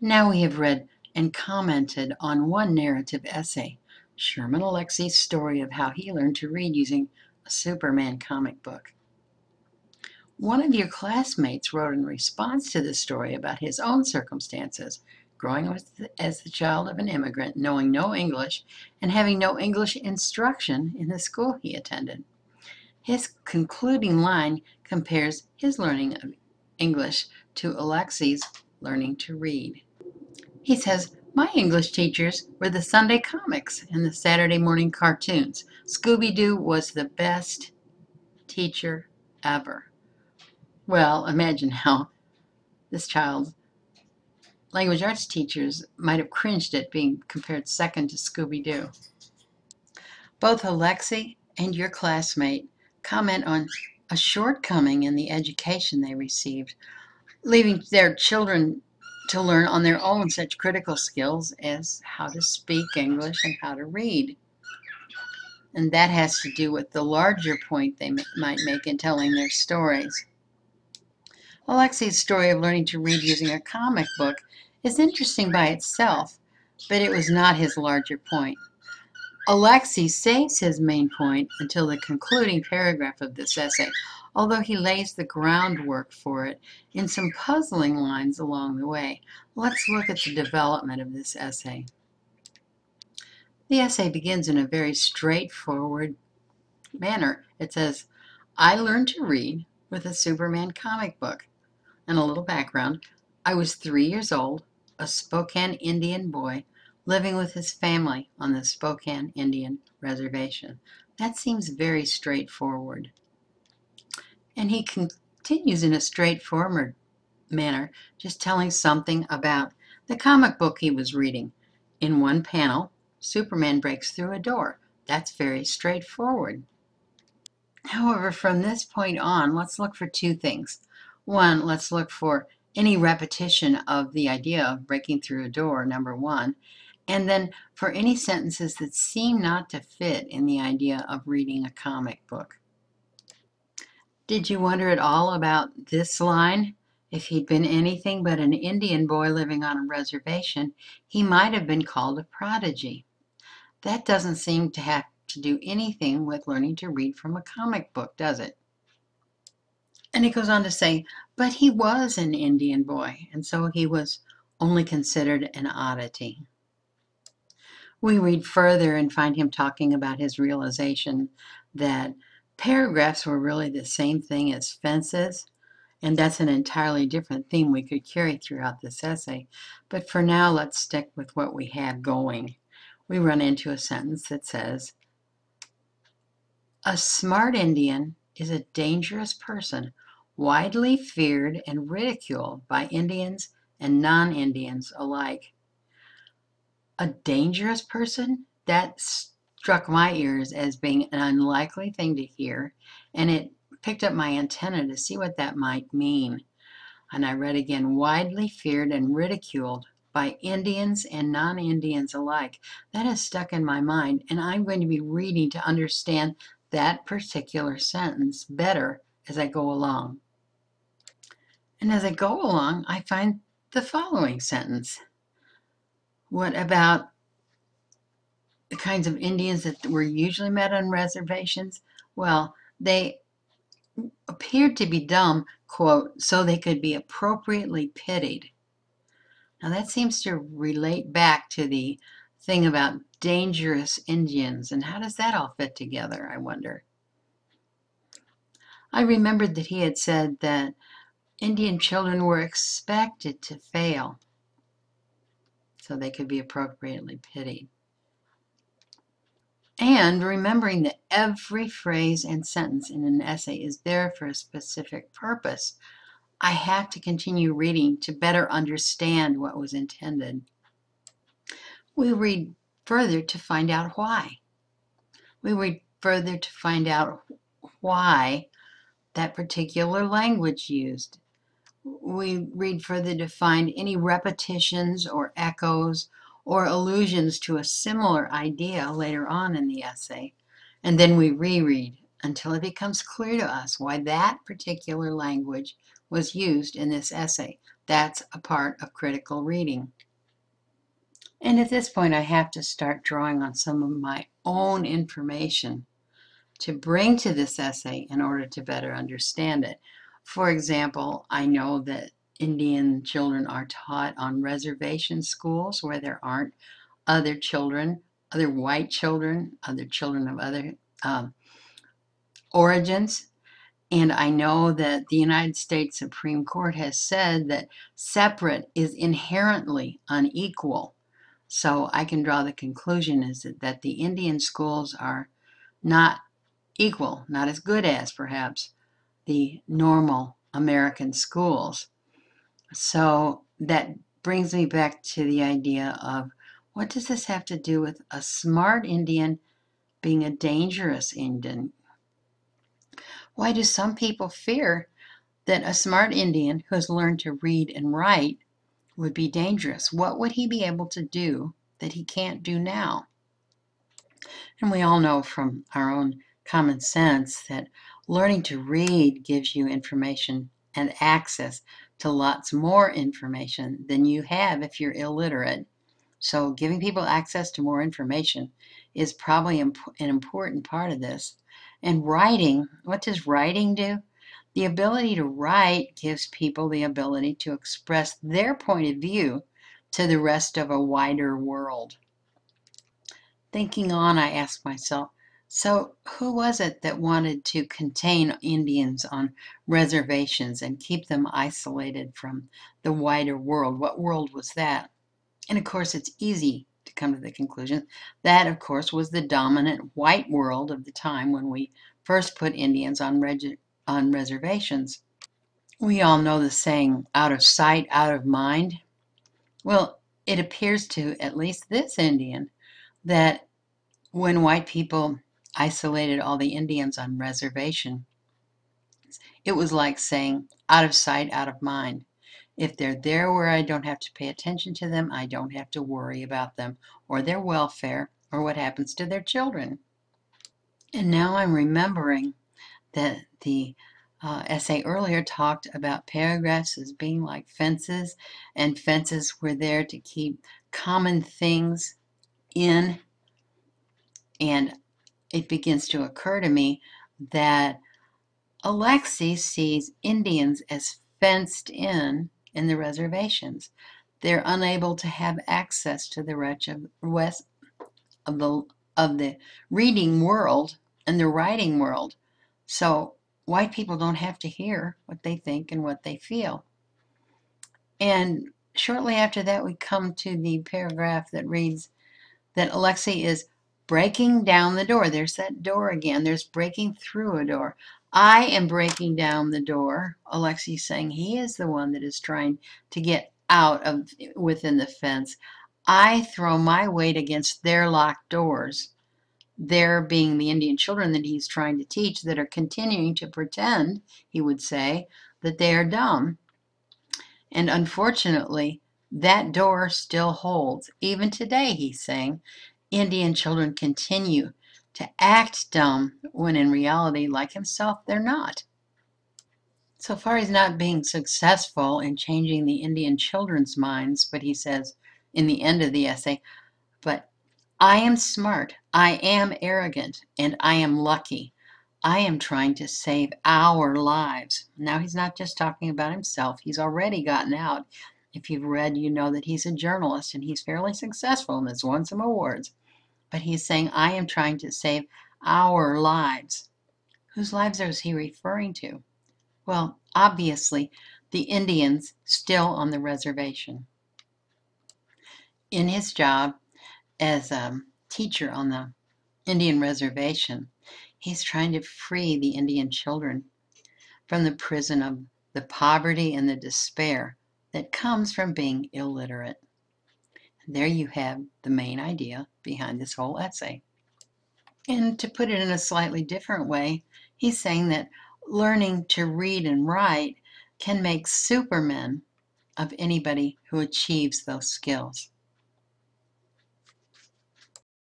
Now we have read and commented on one narrative essay, Sherman Alexie's story of how he learned to read using a Superman comic book. One of your classmates wrote in response to this story about his own circumstances, growing as the child of an immigrant, knowing no English, and having no English instruction in the school he attended. His concluding line compares his learning of English to Alexie's learning to read. He says, "My English teachers were the Sunday comics and the Saturday morning cartoons. Scooby-Doo was the best teacher ever." Well, imagine how this child's language arts teachers might have cringed at being compared second to Scooby-Doo. Both Alexie and your classmate comment on a shortcoming in the education they received, leaving their children to learn on their own such critical skills as how to speak English and how to read. And that has to do with the larger point they might make in telling their stories. Alexie's story of learning to read using a comic book is interesting by itself, but it was not his larger point. Alexie saves his main point until the concluding paragraph of this essay, although he lays the groundwork for it in some puzzling lines along the way. Let's look at the development of this essay. The essay begins in a very straightforward manner. It says, "I learned to read with a Superman comic book." And a little background. I was 3 years old, a Spokane Indian boy, living with his family on the Spokane Indian Reservation. That seems very straightforward. And he continues in a straightforward manner, just telling something about the comic book he was reading. In one panel, Superman breaks through a door. That's very straightforward. However, from this point on, let's look for two things. One, let's look for any repetition of the idea of breaking through a door, number one, and then for any sentences that seem not to fit in the idea of reading a comic book. Did you wonder at all about this line? If he'd been anything but an Indian boy living on a reservation, he might have been called a prodigy. That doesn't seem to have to do anything with learning to read from a comic book, does it? And it goes on to say, but he was an Indian boy, and so he was only considered an oddity. We read further and find him talking about his realization that paragraphs were really the same thing as fences, and that's an entirely different theme we could carry throughout this essay. But for now, let's stick with what we have going. We run into a sentence that says, "A smart Indian is a dangerous person, widely feared and ridiculed by Indians and non-Indians alike." A dangerous person? That struck my ears as being an unlikely thing to hear, and it picked up my antenna to see what that might mean. And I read again, widely feared and ridiculed by Indians and non-Indians alike. That has stuck in my mind, and I'm going to be reading to understand that particular sentence better as I go along. And as I go along, I find the following sentence. What about the kinds of Indians that were usually met on reservations? Well, they appeared to be dumb, quote, so they could be appropriately pitied. Now that seems to relate back to the thing about dangerous Indians, and how does that all fit together, I wonder? I remembered that he had said that Indian children were expected to fail so they could be appropriately pitied. And remembering that every phrase and sentence in an essay is there for a specific purpose, I have to continue reading to better understand what was intended. We read further to find out why. We read further to find out why that particular language used. We read further to find any repetitions or echoes or allusions to a similar idea later on in the essay. And then we reread until it becomes clear to us why that particular language was used in this essay. That's a part of critical reading. And at this point, I have to start drawing on some of my own information to bring to this essay in order to better understand it. For example, I know that Indian children are taught on reservation schools where there aren't other children, other white children, other children of other origins. And I know that the United States Supreme Court has said that separate is inherently unequal. So I can draw the conclusion is that the Indian schools are not equal, not as good as perhaps the normal American schools. So that brings me back to the idea of what does this have to do with a smart Indian being a dangerous Indian? Why do some people fear that a smart Indian who has learned to read and write would be dangerous? What would he be able to do that he can't do now? And we all know from our own common sense that learning to read gives you information and access to lots more information than you have if you're illiterate. So giving people access to more information is probably an important part of this. And writing, what does writing do? The ability to write gives people the ability to express their point of view to the rest of a wider world. Thinking on, I asked myself, so who was it that wanted to contain Indians on reservations and keep them isolated from the wider world? What world was that? And of course, it's easy to come to the conclusion that, of course, was the dominant white world of the time when we first put Indians on reservations. We all know the saying, out of sight, out of mind. Well, it appears to at least this Indian that when white people isolated all the Indians on reservation, it was like saying, out of sight, out of mind. If they're there where I don't have to pay attention to them, I don't have to worry about them or their welfare or what happens to their children. And now I'm remembering that the essay earlier talked about paragraphs as being like fences, and fences were there to keep common things in. And it begins to occur to me that Alexie sees Indians as fenced in the reservations. They're unable to have access to the rest of the reading world and the writing world. So white people don't have to hear what they think and what they feel. And shortly after that, we come to the paragraph that reads that Alexie is breaking down the door. There's that door again. There's breaking through a door. I am breaking down the door. Alexie's saying he is the one that is trying to get out of within the fence. I throw my weight against their locked doors. There being the Indian children that he's trying to teach that are continuing to pretend, he would say, that they are dumb. And unfortunately, that door still holds. Even today, he's saying, Indian children continue to act dumb when in reality, like himself, they're not. So far, he's not being successful in changing the Indian children's minds, but he says in the end of the essay, but I am smart, I am arrogant, and I am lucky. I am trying to save our lives. Now, he's not just talking about himself. He's already gotten out. If you've read, you know that he's a journalist and he's fairly successful and has won some awards. But he's saying, I am trying to save our lives. Whose lives is he referring to? Well, obviously, the Indians still on the reservation. In his job as a teacher on the Indian reservation, he's trying to free the Indian children from the prison of the poverty and the despair that comes from being illiterate. There you have the main idea behind this whole essay. And to put it in a slightly different way, he's saying that learning to read and write can make supermen of anybody who achieves those skills.